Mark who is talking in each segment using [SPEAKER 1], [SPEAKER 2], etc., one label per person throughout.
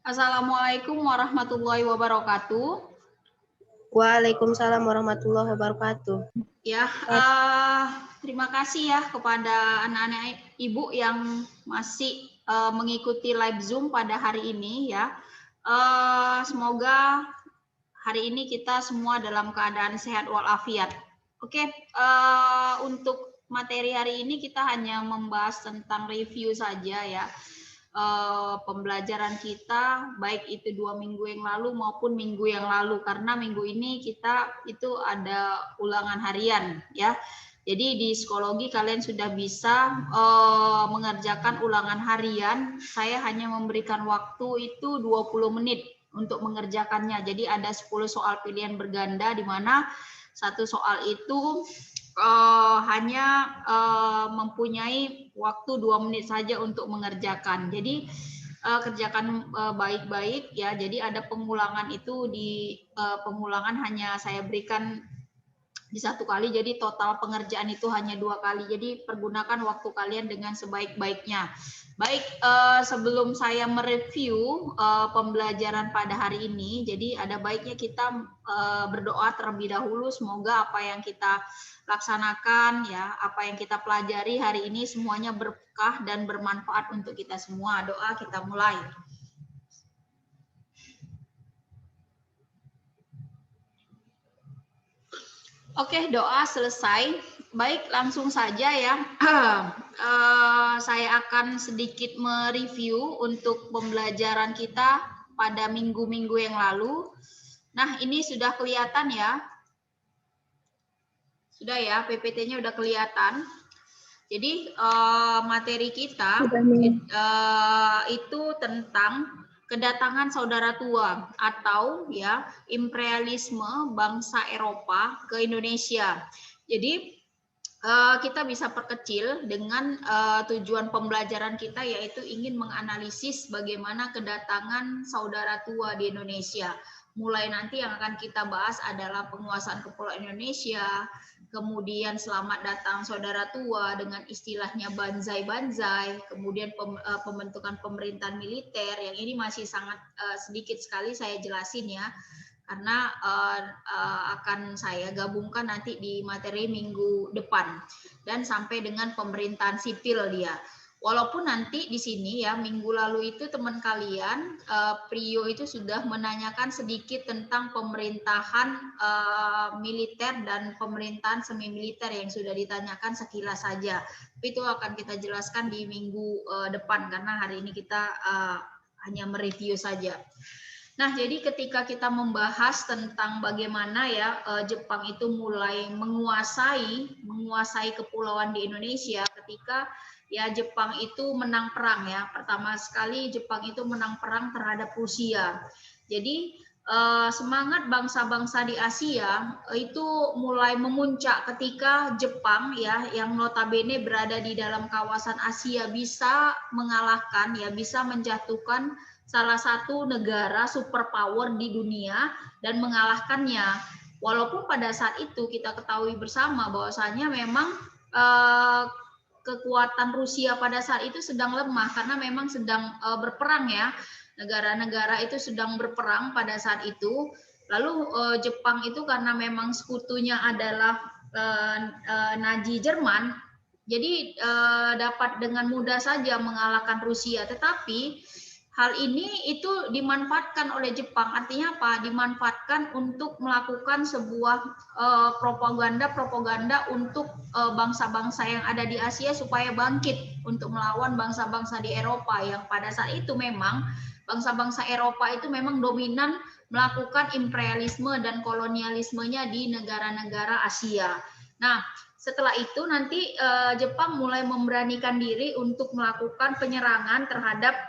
[SPEAKER 1] Assalamualaikum warahmatullahi wabarakatuh.
[SPEAKER 2] Waalaikumsalam warahmatullahi wabarakatuh.
[SPEAKER 1] Ya, terima kasih ya kepada anak-anak ibu yang masih mengikuti live Zoom pada hari ini ya. Semoga hari ini kita semua dalam keadaan sehat walafiat. Oke, untuk materi hari ini kita hanya membahas tentang review saja ya. Pembelajaran kita baik itu 2 minggu yang lalu maupun minggu yang lalu, karena minggu ini kita itu ada ulangan harian ya. Jadi di psikologi kalian sudah bisa mengerjakan ulangan harian. Saya hanya memberikan waktu itu 20 menit untuk mengerjakannya. Jadi ada 10 soal pilihan berganda di mana satu soal itu hanya mempunyai waktu 2 menit saja untuk mengerjakan. Jadi kerjakan baik-baik ya. Jadi ada pengulangan itu di pengulangan hanya saya berikan di 1 kali. Jadi total pengerjaan itu hanya 2 kali. Jadi pergunakan waktu kalian dengan sebaik-baiknya. Baik, sebelum saya mereview pembelajaran pada hari ini, jadi ada baiknya kita berdoa terlebih dahulu. Semoga apa yang kita laksanakan ya, apa yang kita pelajari hari ini semuanya berkah dan bermanfaat untuk kita semua. Doa kita mulai. Oke, doa selesai. Baik, langsung saja ya. Saya akan sedikit mereview untuk pembelajaran kita pada minggu-minggu yang lalu. Nah, ini sudah kelihatan ya. Sudah ya, PPT-nya udah kelihatan. Jadi materi kita itu tentang kedatangan saudara tua atau ya imperialisme bangsa Eropa ke Indonesia. Jadi kita bisa perkecil dengan tujuan pembelajaran kita, yaitu ingin menganalisis bagaimana kedatangan saudara tua di Indonesia. Mulai nanti yang akan kita bahas adalah penguasaan Kepulauan Indonesia, kemudian selamat datang saudara tua dengan istilahnya banzai-banzai, kemudian pembentukan pemerintahan militer, yang ini masih sangat sedikit sekali saya jelasin ya, karena akan saya gabungkan nanti di materi minggu depan, dan sampai dengan pemerintahan sipil dia. Walaupun nanti di sini ya minggu lalu itu teman kalian Prio itu sudah menanyakan sedikit tentang pemerintahan militer dan pemerintahan semi militer yang sudah ditanyakan sekilas saja. Itu akan kita jelaskan di minggu depan, karena hari ini kita hanya mereview saja. Nah, jadi ketika kita membahas tentang bagaimana ya Jepang itu mulai menguasai kepulauan di Indonesia, ketika ya Jepang itu menang perang ya. Pertama sekali Jepang itu menang perang terhadap Rusia. Jadi semangat bangsa-bangsa di Asia itu mulai memuncak ketika Jepang ya, yang notabene berada di dalam kawasan Asia, bisa mengalahkan ya, bisa menjatuhkan salah satu negara superpower di dunia dan mengalahkannya. Walaupun pada saat itu kita ketahui bersama bahwasanya memang kekuatan Rusia pada saat itu sedang lemah, karena memang sedang berperang ya. Negara-negara itu sedang berperang pada saat itu. Lalu Jepang itu karena memang sekutunya adalah Nazi Jerman, jadi dapat dengan mudah saja mengalahkan Rusia. Tetapi hal ini itu dimanfaatkan oleh Jepang. Artinya apa? Dimanfaatkan untuk melakukan sebuah propaganda untuk bangsa-bangsa yang ada di Asia supaya bangkit untuk melawan bangsa-bangsa di Eropa, yang pada saat itu memang bangsa-bangsa Eropa itu memang dominan melakukan imperialisme dan kolonialismenya di negara-negara Asia. Nah, setelah itu nanti Jepang mulai memberanikan diri untuk melakukan penyerangan terhadap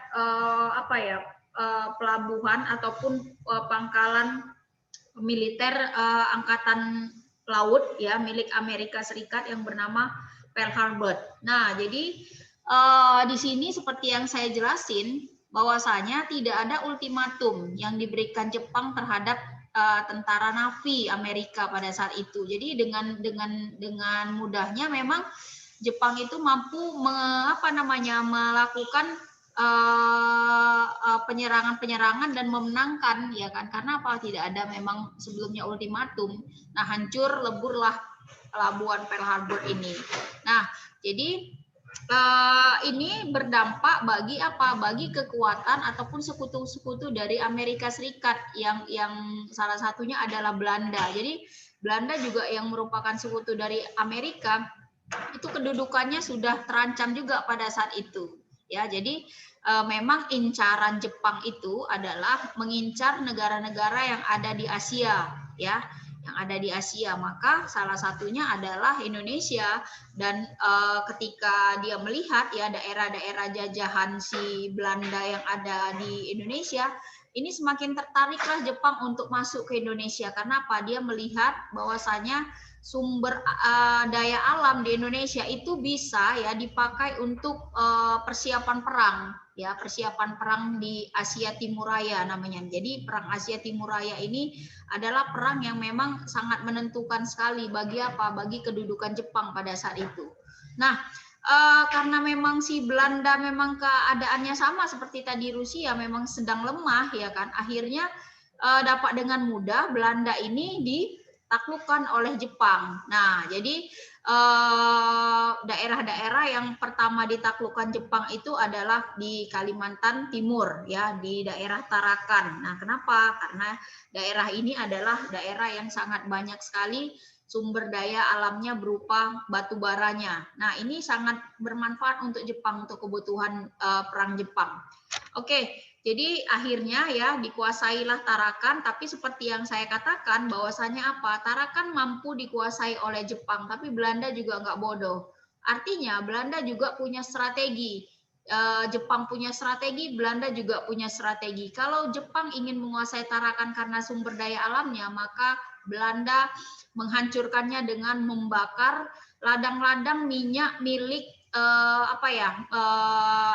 [SPEAKER 1] pelabuhan ataupun pangkalan militer angkatan laut ya milik Amerika Serikat yang bernama Pearl Harbor. Nah, jadi di sini seperti yang saya jelasin bahwasanya tidak ada ultimatum yang diberikan Jepang terhadap tentara Navy Amerika pada saat itu. Jadi dengan mudahnya memang Jepang itu mampu melakukan penyerangan-penyerangan dan memenangkan, ya kan? Karena apa? Tidak ada memang sebelumnya ultimatum. Nah, hancur leburlah pelabuhan Pearl Harbor ini. Nah, jadi ini berdampak bagi apa? Bagi kekuatan ataupun sekutu-sekutu dari Amerika Serikat yang salah satunya adalah Belanda. Jadi Belanda juga yang merupakan sekutu dari Amerika, itu kedudukannya sudah terancam juga pada saat itu. Ya, jadi memang incaran Jepang itu adalah mengincar negara-negara yang ada di Asia, ya, yang ada di Asia. Maka salah satunya adalah Indonesia. Dan ketika dia melihat ya daerah-daerah jajahan si Belanda yang ada di Indonesia, ini semakin tertariklah Jepang untuk masuk ke Indonesia. Karena apa? Dia melihat bahwasanya sumber daya alam di Indonesia itu bisa ya dipakai untuk persiapan perang, ya, persiapan perang di Asia Timur Raya namanya. Jadi perang Asia Timur Raya ini adalah perang yang memang sangat menentukan sekali bagi apa? Bagi kedudukan Jepang pada saat itu. Nah, karena memang si Belanda memang keadaannya sama seperti tadi Rusia, memang sedang lemah, ya kan, akhirnya dapat dengan mudah Belanda ini ditaklukkan oleh Jepang. Nah, jadi daerah-daerah yang pertama ditaklukkan Jepang itu adalah di Kalimantan Timur, ya, di daerah Tarakan. Nah, kenapa? Karena daerah ini adalah daerah yang sangat banyak sekali sumber daya alamnya berupa batu baranya. Nah, ini sangat bermanfaat untuk Jepang, untuk kebutuhan perang Jepang. Oke, jadi akhirnya ya dikuasailah Tarakan, tapi seperti yang saya katakan bahwasanya apa? Tarakan mampu dikuasai oleh Jepang, tapi Belanda juga nggak bodoh. Artinya Belanda juga punya strategi. Jepang punya strategi, Belanda juga punya strategi. Kalau Jepang ingin menguasai Tarakan karena sumber daya alamnya, maka Belanda menghancurkannya dengan membakar ladang-ladang minyak milik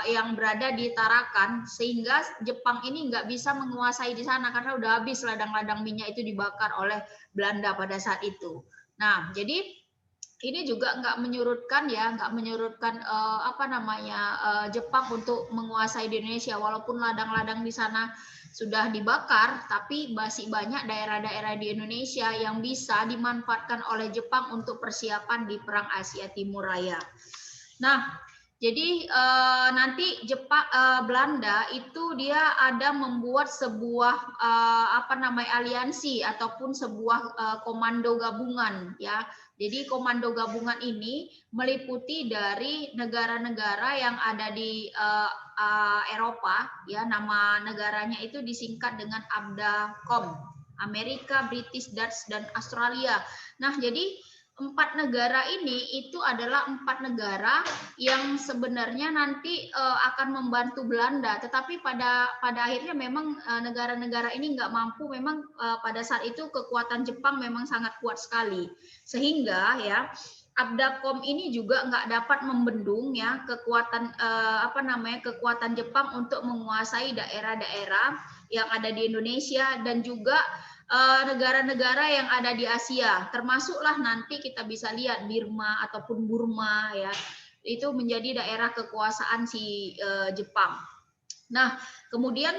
[SPEAKER 1] yang berada di Tarakan, sehingga Jepang ini nggak bisa menguasai di sana karena udah habis ladang-ladang minyak itu dibakar oleh Belanda pada saat itu. Nah, jadi ini juga nggak menyurutkan Jepang untuk menguasai di Indonesia, walaupun ladang-ladang di sana sudah dibakar, tapi masih banyak daerah-daerah di Indonesia yang bisa dimanfaatkan oleh Jepang untuk persiapan di Perang Asia Timur Raya. Nah, jadi nanti Belanda itu dia ada membuat sebuah aliansi ataupun sebuah komando gabungan, ya. Jadi komando gabungan ini meliputi dari negara-negara yang ada di Eropa, ya, nama negaranya itu disingkat dengan ABDACOM, Amerika, British, Dutch, dan Australia. Nah, jadi 4 negara ini itu adalah 4 negara yang sebenarnya nanti akan membantu Belanda, tetapi pada akhirnya memang negara-negara ini nggak mampu. Memang pada saat itu kekuatan Jepang memang sangat kuat sekali, sehingga ya ABDACOM ini juga nggak dapat membendung ya kekuatan kekuatan Jepang untuk menguasai daerah-daerah yang ada di Indonesia dan juga negara-negara yang ada di Asia, termasuklah nanti kita bisa lihat Birma ataupun Burma, ya, itu menjadi daerah kekuasaan si Jepang. Nah, kemudian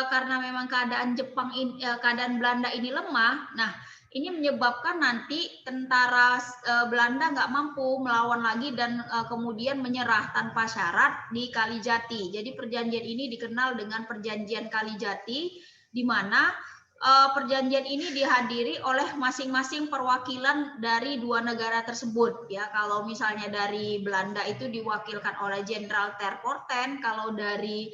[SPEAKER 1] karena memang keadaan Belanda ini lemah, nah ini menyebabkan nanti tentara Belanda nggak mampu melawan lagi dan kemudian menyerah tanpa syarat di Kalijati. Jadi perjanjian ini dikenal dengan Perjanjian Kalijati, di mana perjanjian ini dihadiri oleh masing-masing perwakilan dari 2 negara tersebut, ya. Kalau misalnya dari Belanda itu diwakilkan oleh Jenderal Terpoten, kalau dari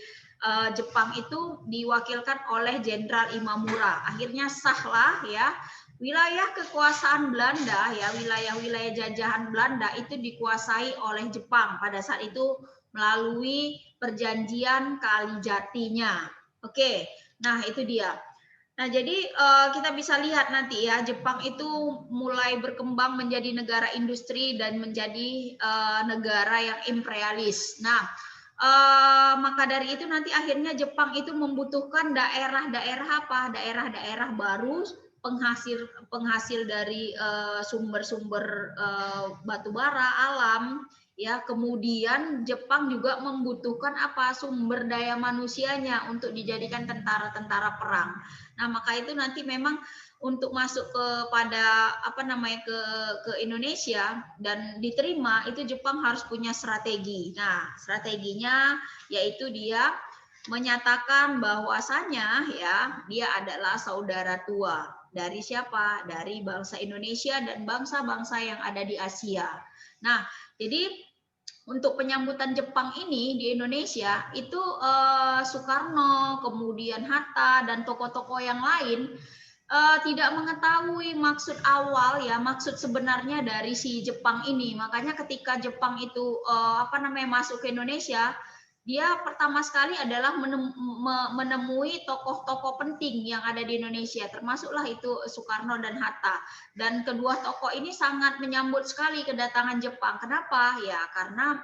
[SPEAKER 1] Jepang itu diwakilkan oleh Jenderal Imamura. Akhirnya sahlah ya wilayah kekuasaan Belanda, ya, wilayah-wilayah jajahan Belanda itu dikuasai oleh Jepang pada saat itu melalui perjanjian Kalijatinya. Oke, nah itu dia. Nah, jadi kita bisa lihat nanti ya, Jepang itu mulai berkembang menjadi negara industri dan menjadi negara yang imperialis. Nah, maka dari itu nanti akhirnya Jepang itu membutuhkan daerah-daerah daerah-daerah baru penghasil dari sumber-sumber batu bara alam ya. Kemudian Jepang juga membutuhkan apa? Sumber daya manusianya untuk dijadikan tentara-tentara perang. Nah, maka itu nanti memang untuk masuk kepada apa namanya ke Indonesia dan diterima itu Jepang harus punya strategi. Nah, strateginya yaitu dia menyatakan bahwasanya ya dia adalah saudara tua dari siapa? Dari bangsa Indonesia dan bangsa-bangsa yang ada di Asia. Nah, jadi untuk penyambutan Jepang ini di Indonesia itu Soekarno, kemudian Hatta dan tokoh-tokoh yang lain tidak mengetahui maksud awal ya, maksud sebenarnya dari si Jepang ini. Makanya ketika Jepang itu masuk ke Indonesia, dia pertama sekali adalah menemui tokoh-tokoh penting yang ada di Indonesia, termasuklah itu Soekarno dan Hatta. Dan kedua tokoh ini sangat menyambut sekali kedatangan Jepang. Kenapa? Ya karena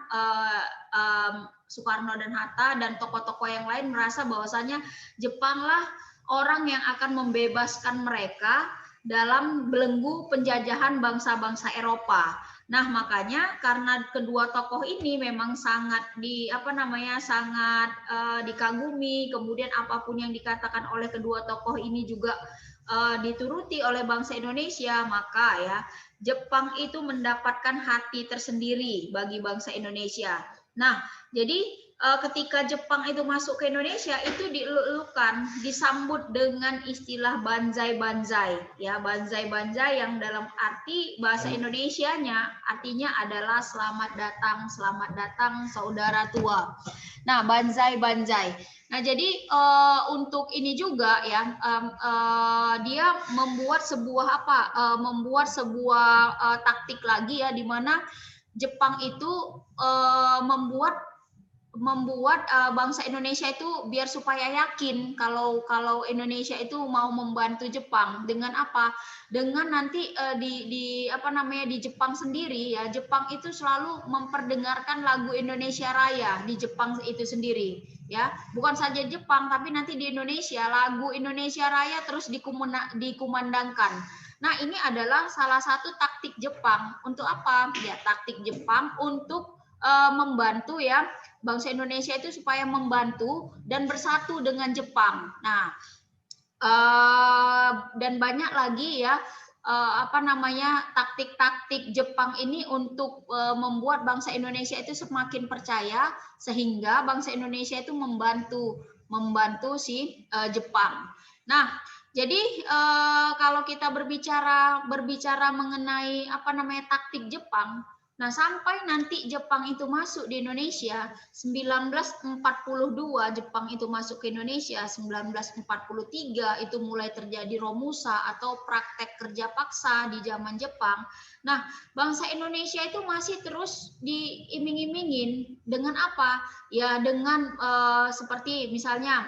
[SPEAKER 1] Soekarno dan Hatta dan tokoh-tokoh yang lain merasa bahwasanya Jepanglah orang yang akan membebaskan mereka dalam belenggu penjajahan bangsa-bangsa Eropa. Nah, makanya karena kedua tokoh ini memang sangat sangat dikagumi, kemudian apapun yang dikatakan oleh kedua tokoh ini juga dituruti oleh bangsa Indonesia, maka ya Jepang itu mendapatkan hati tersendiri bagi bangsa Indonesia. Nah, jadi ketika Jepang itu masuk ke Indonesia itu dielulukan, disambut dengan istilah banzai-banzai, ya banzai-banzai yang dalam arti bahasa Indonesianya artinya adalah selamat datang saudara tua. Nah, banzai-banzai. Nah, jadi untuk ini juga ya dia membuat sebuah taktik lagi ya, di mana Jepang itu membuat bangsa Indonesia itu biar supaya yakin kalau Indonesia itu mau membantu Jepang dengan apa? Dengan nanti di Jepang sendiri ya, Jepang itu selalu memperdengarkan lagu Indonesia Raya di Jepang itu sendiri ya. Bukan saja Jepang tapi nanti di Indonesia lagu Indonesia Raya terus dikumandangkan. Nah, ini adalah salah satu taktik Jepang. Untuk apa? Ya, taktik Jepang untuk membantu ya bangsa Indonesia itu supaya membantu dan bersatu dengan Jepang. Nah, dan banyak lagi ya taktik-taktik Jepang ini untuk membuat bangsa Indonesia itu semakin percaya sehingga bangsa Indonesia itu membantu si Jepang. Nah, jadi kalau kita berbicara mengenai taktik Jepang. Nah, sampai nanti Jepang itu masuk di Indonesia, 1942 Jepang itu masuk ke Indonesia, 1943 itu mulai terjadi Romusa atau praktek kerja paksa di zaman Jepang. Nah, bangsa Indonesia itu masih terus diiming-imingin dengan apa? Ya dengan seperti misalnya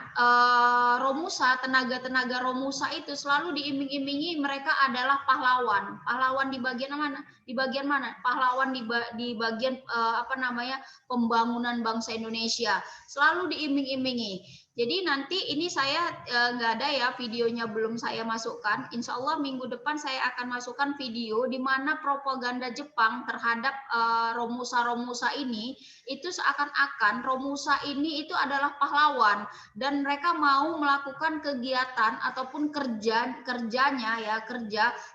[SPEAKER 1] Romusa, tenaga-tenaga Romusa itu selalu diiming-imingi mereka adalah pahlawan. Pahlawan di bagian mana? Di bagian mana? Pahlawan di bagian pembangunan bangsa Indonesia. Selalu diiming-imingi. Jadi nanti ini saya nggak ada ya videonya, belum saya masukkan. Insya Allah minggu depan saya akan masukkan video di mana propaganda Jepang terhadap Romusa ini itu seakan-akan Romusa ini itu adalah pahlawan dan mereka mau melakukan kegiatan ataupun kerjanya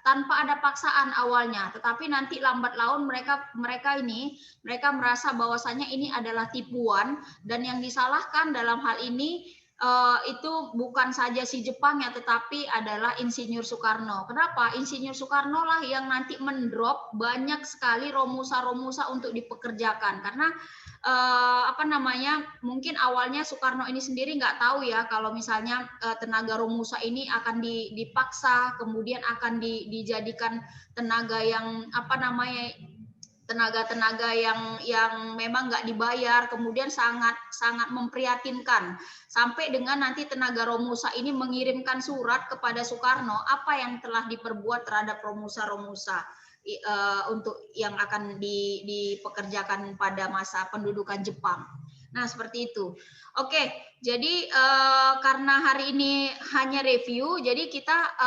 [SPEAKER 1] tanpa ada paksaan awalnya, tetapi nanti lambat laun mereka merasa bahwasanya ini adalah tipuan dan yang disalahkan dalam hal ini itu bukan saja si Jepang ya, tetapi adalah Insinyur Soekarno. Kenapa? Insinyur Soekarno lah yang nanti mendrop banyak sekali Romusa untuk dipekerjakan karena mungkin awalnya Soekarno ini sendiri nggak tahu ya kalau misalnya tenaga Romusa ini akan dipaksa, kemudian akan dijadikan tenaga yang tenaga-tenaga yang memang nggak dibayar, kemudian sangat memprihatinkan sampai dengan nanti tenaga Romusa ini mengirimkan surat kepada Soekarno apa yang telah diperbuat terhadap Romusa untuk yang akan dipekerjakan pada masa pendudukan Jepang. Nah, seperti itu. Oke, jadi karena hari ini hanya review, jadi kita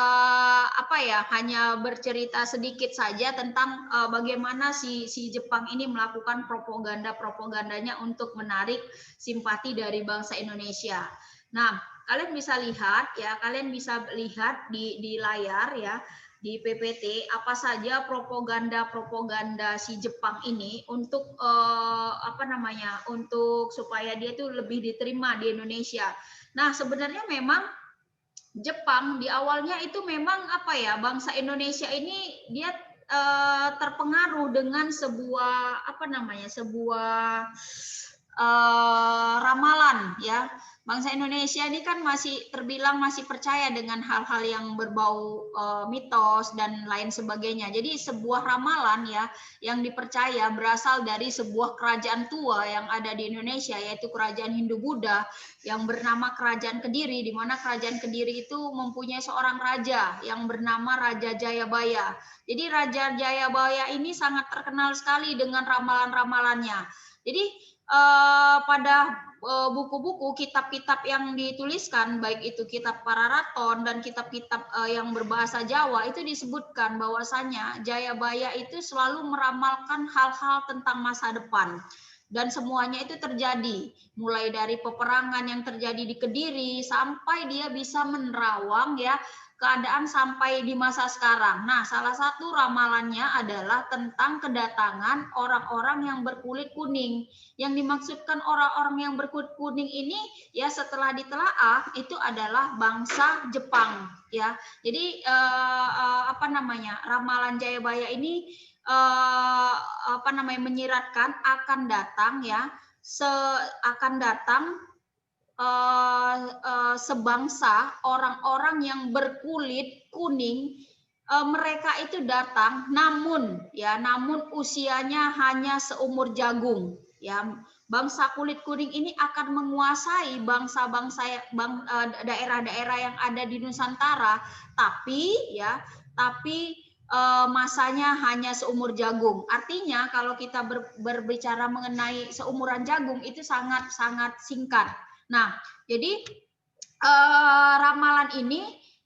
[SPEAKER 1] hanya bercerita sedikit saja tentang bagaimana si Jepang ini melakukan propagandanya untuk menarik simpati dari bangsa Indonesia. Nah, kalian bisa lihat di layar ya, di PPT apa saja propaganda si Jepang ini untuk untuk supaya dia tuh lebih diterima di Indonesia. Nah, sebenarnya memang Jepang di awalnya itu memang bangsa Indonesia ini dia terpengaruh dengan sebuah ramalan ya. Bangsa Indonesia ini kan masih terbilang masih percaya dengan hal-hal yang berbau mitos dan lain sebagainya. Jadi sebuah ramalan ya yang dipercaya berasal dari sebuah kerajaan tua yang ada di Indonesia, yaitu kerajaan Hindu-Buddha yang bernama Kerajaan Kediri, di mana Kerajaan Kediri itu mempunyai seorang raja yang bernama Raja Jayabaya. Jadi Raja Jayabaya ini sangat terkenal sekali dengan ramalan-ramalannya. Jadi pada buku-buku, kitab-kitab yang dituliskan, baik itu kitab Pararaton dan kitab-kitab yang berbahasa Jawa, itu disebutkan bahwasanya Jayabaya itu selalu meramalkan hal-hal tentang masa depan. Dan semuanya itu terjadi, mulai dari peperangan yang terjadi di Kediri sampai dia bisa menerawang ya keadaan sampai di masa sekarang. Nah, salah satu ramalannya adalah tentang kedatangan orang-orang yang berkulit kuning. Yang dimaksudkan orang-orang yang berkulit kuning ini ya setelah ditelaah itu adalah bangsa Jepang ya. Jadi ramalan Jayabaya ini menyiratkan akan datang ya sebangsa orang-orang yang berkulit kuning, mereka itu datang namun usianya hanya seumur jagung ya. Bangsa kulit kuning ini akan menguasai daerah-daerah yang ada di Nusantara, tapi masanya hanya seumur jagung. Artinya kalau kita berbicara mengenai seumuran jagung itu sangat-sangat singkat. Nah, jadi ramalan ini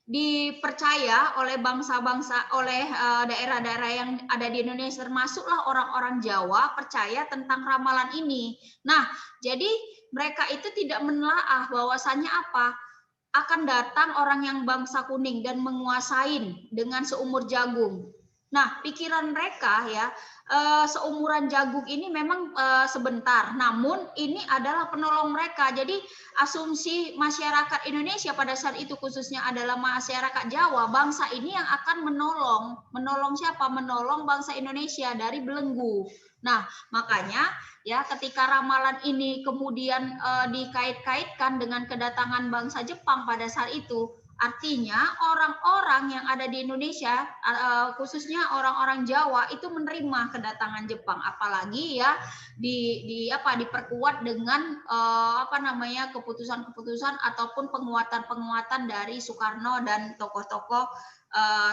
[SPEAKER 1] dipercaya oleh bangsa-bangsa, oleh daerah-daerah yang ada di Indonesia, termasuklah orang-orang Jawa, percaya tentang ramalan ini. Nah, jadi mereka itu tidak menelaah bahwasannya akan datang orang yang bangsa kuning dan menguasai dengan seumur jagung. Nah, pikiran mereka ya, seumuran jagung ini memang sebentar, namun ini adalah penolong mereka. Jadi asumsi masyarakat Indonesia pada saat itu khususnya adalah masyarakat Jawa, bangsa ini yang akan menolong siapa? Menolong bangsa Indonesia dari belenggu. Nah, makanya ya ketika ramalan ini kemudian dikait-kaitkan dengan kedatangan bangsa Jepang pada saat itu, artinya orang-orang yang ada di Indonesia, khususnya orang-orang Jawa itu menerima kedatangan Jepang, apalagi ya diperkuat dengan keputusan-keputusan ataupun penguatan-penguatan dari Soekarno dan tokoh-tokoh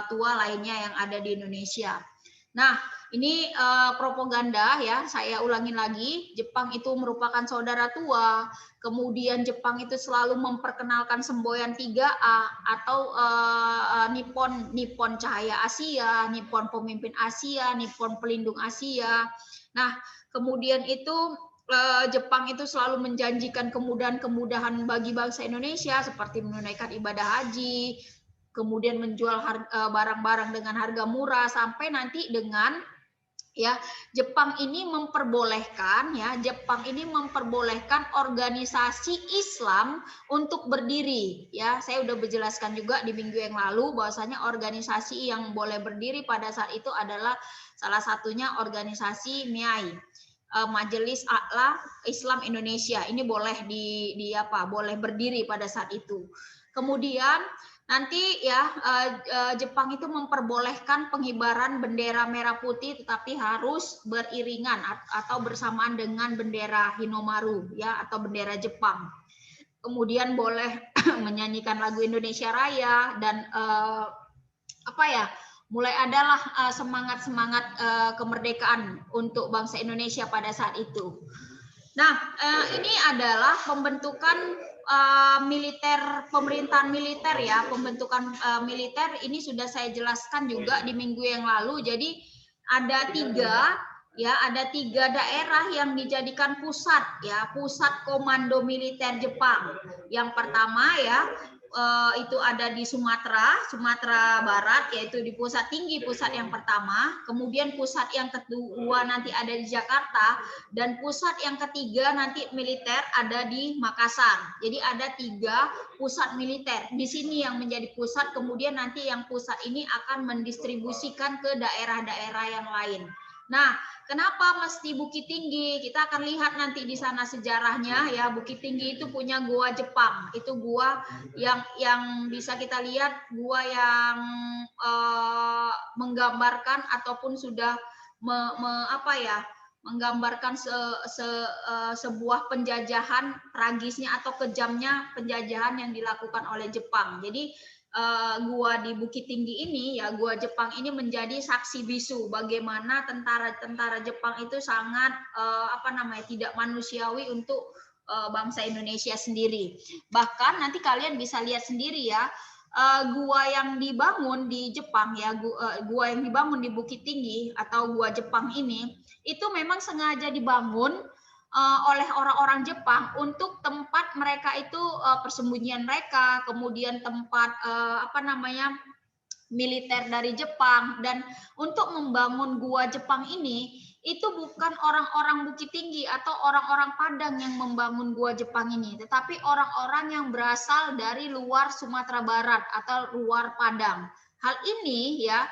[SPEAKER 1] tua lainnya yang ada di Indonesia. Nah, ini propaganda ya, saya ulangin lagi, Jepang itu merupakan saudara tua, kemudian Jepang itu selalu memperkenalkan semboyan 3A atau Nippon Cahaya Asia, Nippon Pemimpin Asia, Nippon Pelindung Asia. Nah, kemudian itu Jepang itu selalu menjanjikan kemudahan-kemudahan bagi bangsa Indonesia seperti menunaikan ibadah haji, kemudian menjual barang-barang dengan harga murah, sampai nanti dengan ya Jepang ini memperbolehkan organisasi Islam untuk berdiri ya. Saya udah menjelaskan juga di minggu yang lalu bahwasanya organisasi yang boleh berdiri pada saat itu adalah salah satunya organisasi MIAI, Majelis A'la Islam Indonesia. Ini boleh boleh berdiri pada saat itu. Kemudian nanti ya Jepang itu memperbolehkan pengibaran bendera merah putih, tetapi harus beriringan atau bersamaan dengan bendera Hinomaru ya, atau bendera Jepang. Kemudian boleh menyanyikan lagu Indonesia Raya dan mulai adalah semangat kemerdekaan untuk bangsa Indonesia pada saat itu. Nah, ini adalah pembentukan militer, pemerintahan militer ya, pembentukan militer ini sudah saya jelaskan juga di minggu yang lalu. Jadi ada tiga daerah yang dijadikan pusat ya, pusat komando militer Jepang. Yang pertama ya, itu ada di Sumatera Barat, yaitu di pusat tinggi, pusat yang pertama. Kemudian pusat yang kedua nanti ada di Jakarta, dan pusat yang ketiga nanti militer ada di Makassar. Jadi ada 3 pusat militer. Di sini yang menjadi pusat, kemudian nanti yang pusat ini akan mendistribusikan ke daerah-daerah yang lain. Nah, kenapa mesti Bukit Tinggi? Kita akan lihat nanti di sana sejarahnya ya. Bukit Tinggi itu punya gua Jepang. Itu gua yang bisa kita lihat, gua yang menggambarkan ataupun sudah menggambarkan sebuah penjajahan tragisnya atau kejamnya penjajahan yang dilakukan oleh Jepang. Jadi gua di Bukit Tinggi ini ya, gua Jepang ini menjadi saksi bisu bagaimana tentara-tentara Jepang itu sangat tidak manusiawi untuk bangsa Indonesia sendiri. Bahkan nanti kalian bisa lihat sendiri ya, gua yang dibangun di Jepang ya, gua yang dibangun di Bukit Tinggi atau gua Jepang ini itu memang sengaja dibangun oleh orang-orang Jepang untuk tempat mereka itu persembunyian mereka, kemudian tempat militer dari Jepang. Dan untuk membangun gua Jepang ini itu bukan orang-orang Bukit Tinggi atau orang-orang Padang yang membangun gua Jepang ini, tetapi orang-orang yang berasal dari luar Sumatera Barat atau luar Padang. Hal ini ya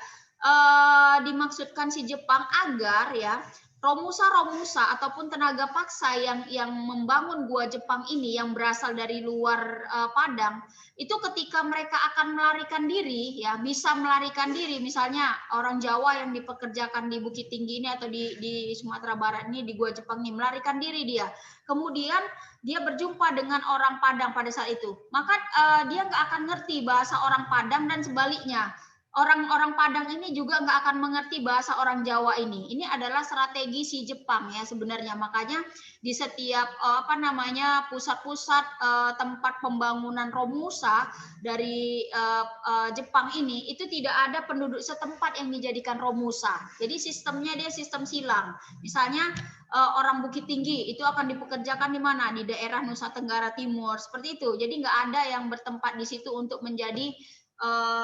[SPEAKER 1] dimaksudkan si Jepang agar ya Romusa ataupun tenaga paksa yang membangun gua Jepang ini yang berasal dari luar Padang, itu ketika mereka akan melarikan diri ya, bisa melarikan diri. Misalnya orang Jawa yang dipekerjakan di Bukit Tinggi ini atau di Sumatera Barat ini, di gua Jepang ini, melarikan diri dia. Kemudian dia berjumpa dengan orang Padang pada saat itu, maka dia nggak akan ngerti bahasa orang Padang dan sebaliknya. Orang-orang Padang ini juga nggak akan mengerti bahasa orang Jawa ini. Ini adalah strategi si Jepang ya sebenarnya. Makanya di setiap pusat-pusat tempat pembangunan Romusa dari Jepang ini itu tidak ada penduduk setempat yang dijadikan Romusa. Jadi sistemnya dia sistem silang. Misalnya orang Bukit Tinggi itu akan dipekerjakan di mana? Di daerah Nusa Tenggara Timur seperti itu. Jadi nggak ada yang bertempat di situ untuk menjadi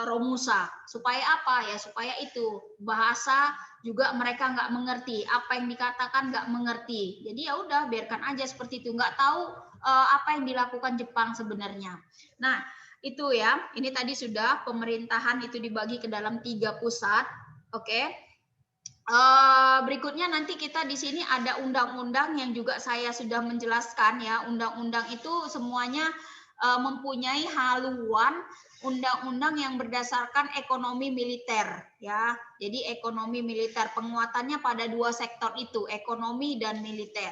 [SPEAKER 1] Romusa. Supaya apa ya? Supaya itu bahasa juga mereka nggak mengerti, apa yang dikatakan nggak mengerti. Jadi ya udah biarkan aja seperti itu, nggak tahu apa yang dilakukan Jepang sebenarnya. Nah itu ya, ini tadi sudah pemerintahan itu dibagi ke dalam 3 pusat. Oke. Berikutnya nanti kita di sini ada undang-undang yang juga saya sudah menjelaskan ya. Undang-undang itu semuanya mempunyai haluan undang-undang yang berdasarkan ekonomi militer ya. Jadi ekonomi militer, penguatannya pada 2 sektor itu, ekonomi dan militer.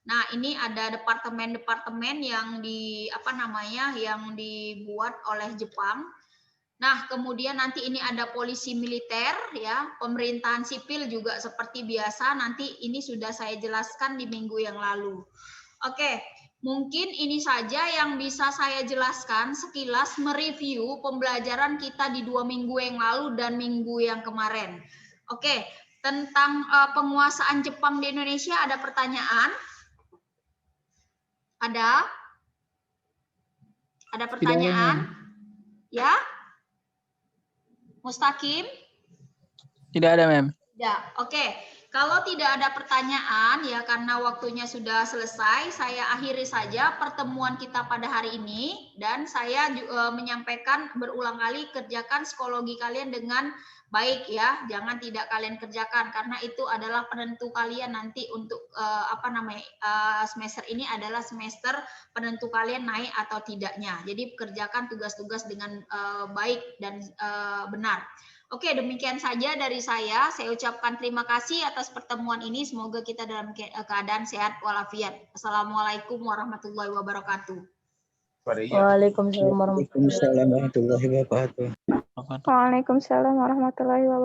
[SPEAKER 1] Nah, ini ada departemen-departemen yang yang dibuat oleh Jepang. Nah, kemudian nanti ini ada polisi militer ya, pemerintahan sipil juga seperti biasa. Nanti ini sudah saya jelaskan di minggu yang lalu. Oke, mungkin ini saja yang bisa saya jelaskan sekilas mereview pembelajaran kita di 2 minggu yang lalu dan minggu yang kemarin. Oke, tentang penguasaan Jepang di Indonesia ada pertanyaan? Ada pertanyaan? Ya? Mustaqim?
[SPEAKER 3] Tidak ada, Mem.
[SPEAKER 1] Ya, oke. Kalau tidak ada pertanyaan ya karena waktunya sudah selesai, saya akhiri saja pertemuan kita pada hari ini dan saya menyampaikan berulang kali, kerjakan psikologi kalian dengan baik ya. Jangan tidak kalian kerjakan karena itu adalah penentu kalian nanti untuk semester ini adalah semester penentu kalian naik atau tidaknya. Jadi kerjakan tugas-tugas dengan baik dan benar. Oke, demikian saja dari saya. Saya ucapkan terima kasih atas pertemuan ini. Semoga kita dalam keadaan sehat walafiat. Assalamualaikum warahmatullahi wabarakatuh.
[SPEAKER 2] Waalaikumsalam warahmatullahi wabarakatuh.
[SPEAKER 3] Waalaikumsalam warahmatullahi wabarakatuh.